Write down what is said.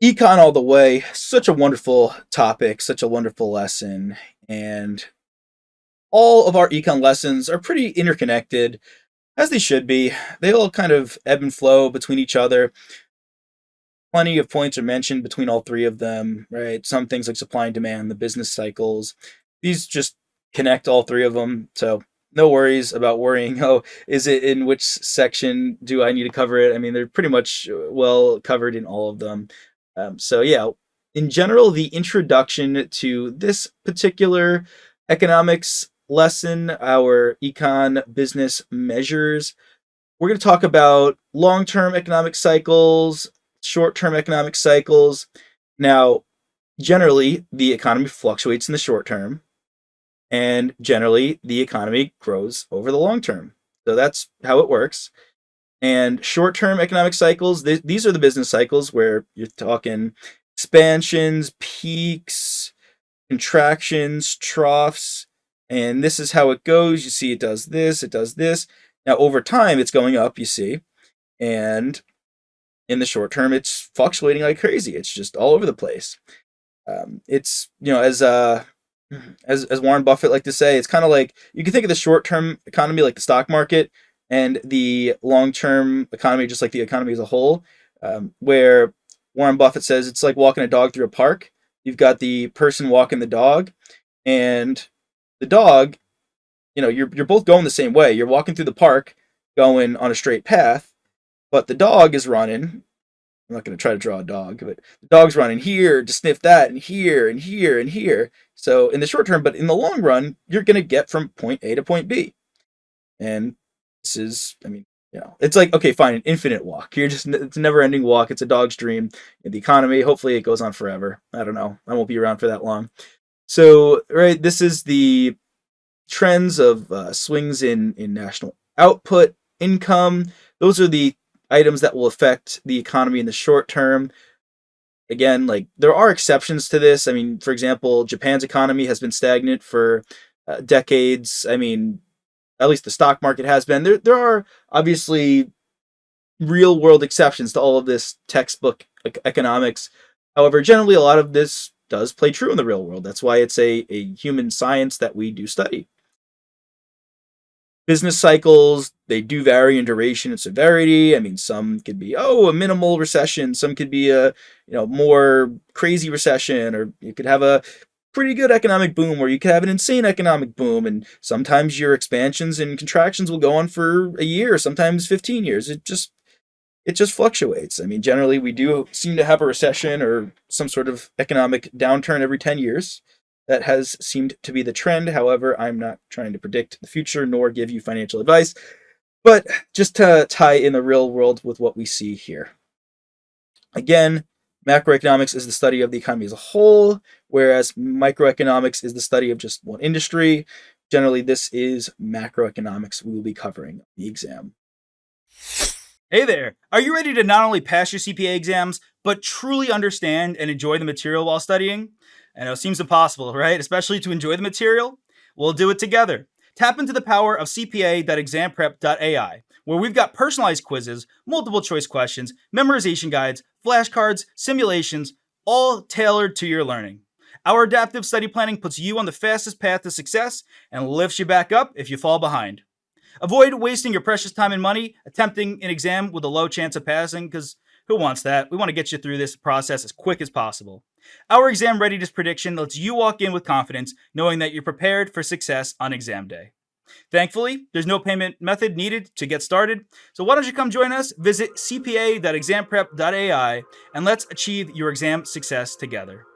Econ all the way. Such a wonderful topic, such a wonderful lesson. And all of our econ lessons are pretty interconnected, as they should be. They all kind of ebb and flow between each other. Plenty of points are mentioned between all three of them, right? Some things like supply and demand, the business cycles, these just connect all three of them. So no worries about worrying, oh, is it in which section do I need to cover it? I mean, they're pretty much well covered in all of them. So, yeah, in general, the introduction to this particular economics lesson, our econ business measures, we're going to talk about long-term economic cycles, short-term economic cycles. Now, generally, the economy fluctuates in the short term, and generally, the economy grows over the long term. So that's how it works. And short-term economic cycles, these are the business cycles where you're talking expansions, peaks, contractions, troughs, and this is how it goes. You see, it does this, it does this. Now, over time, it's going up, you see, and in the short term, it's fluctuating like crazy. It's just all over the place. It's as Warren Buffett liked to say, it's kind of like you can think of the short term economy like the stock market, and the long term economy just like the economy as a whole. Where Warren Buffett says it's like walking a dog through a park. You've got the person walking the dog, and the dog. You're both going the same way. You're walking through the park, going on a straight path, but the dog is running. I'm not going to try to draw a dog, but the dog's running here to sniff that, and here, and here, and here. So in the short term, but in the long run, you're going to get from point A to point B. And this is, it's like, okay, fine, an infinite walk. It's a never ending walk. It's a dog's dream. In the economy, hopefully it goes on forever. I don't know. I won't be around for that long. So, right, this is the trends of swings in national output, income. Those are the items that will affect the economy in the short term. Again, like there are exceptions to this. I mean, for example, Japan's economy has been stagnant for decades. I mean, at least the stock market has been. There are obviously real world exceptions to all of this textbook economics. However, generally, a lot of this does play true in the real world. That's why it's a human science that we do study. Business cycles, they do vary in duration and severity. I mean, some could be, a minimal recession. Some could be a, more crazy recession, or you could have a pretty good economic boom, or you could have an insane economic boom. And sometimes your expansions and contractions will go on for a year, sometimes 15 years. It just fluctuates. I mean, generally, we do seem to have a recession or some sort of economic downturn every 10 years. That has seemed to be the trend. However, I'm not trying to predict the future nor give you financial advice, but just to tie in the real world with what we see here. Again, macroeconomics is the study of the economy as a whole, whereas microeconomics is the study of just one industry. Generally, this is macroeconomics we will be covering in the exam. Hey there! Are you ready to not only pass your CPA exams, but truly understand and enjoy the material while studying? I know it seems impossible, right? Especially to enjoy the material? We'll do it together. Tap into the power of CPA.examprep.ai, where we've got personalized quizzes, multiple choice questions, memorization guides, flashcards, simulations, all tailored to your learning. Our adaptive study planning puts you on the fastest path to success and lifts you back up if you fall behind. Avoid wasting your precious time and money attempting an exam with a low chance of passing, because who wants that? We want to get you through this process as quick as possible. Our exam readiness prediction lets you walk in with confidence, knowing that you're prepared for success on exam day. Thankfully, there's no payment method needed to get started, so why don't you come join us? Visit cpa.examprep.ai and let's achieve your exam success together.